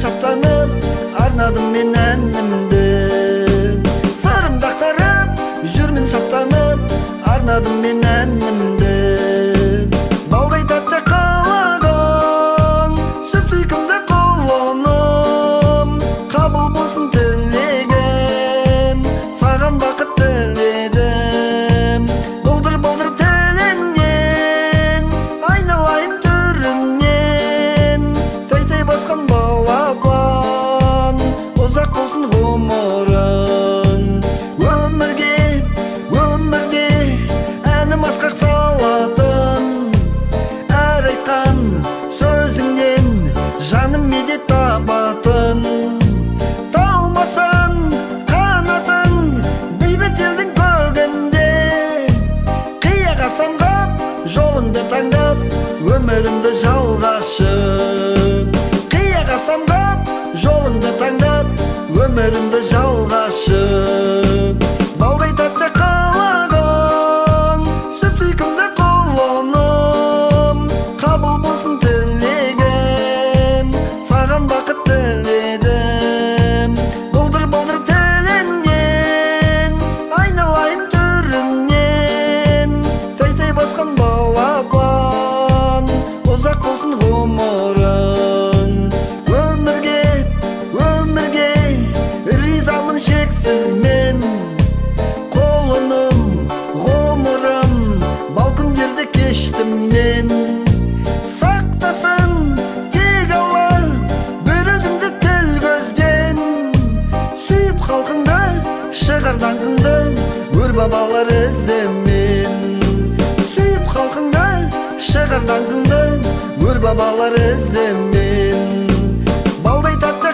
шаттанып, арнадым мен әнімді. Сырымды ақтарып, жүрмін шаттанып, арнадым мен әнімді. Балдай тәтті қалағың, сүп-сүйкімді қолыным, қабыл болсын тілегім, саған бақыт тіледім. Бұлдыр-бұлдыр тіліңнен, айналайын түріңнен, тәй-тәй басқан балапан, ұзақ болсын ғұмырың. Өмірге әнім асқақ салатын, әр айтқан сөзіңнен жаным медет табатын. Талмасын қанатың бейбіт елдің көгінде, қияға самғап жолыңды таңдап, өмірімді жалғашып. Қияға самғап жолыңды таңдап, өмірімді жалғашып. Балдай тәтті қалағың, сүп-сүйкімді қолыным, қабыл болсын тілегім, саған бақыт тіледім. Бұлдыр-бұлдыр тіліңнен, айналайын түріңнен, тәй-тәй басқан балапан, ұзақ болсын ғұмырың. Өмірге ризамын шексіз мен, қолыным, ғұмырым, бал күндерді кештім мен. Сақтасын тек Алла бір өзіңді тіл көзден, сүйіп халқыңды шығар даңқыңды өр бабалар ізімен. Сүйіп халқыңды шығар даңқыңды өр бабалар ізімен. Балдай тәтті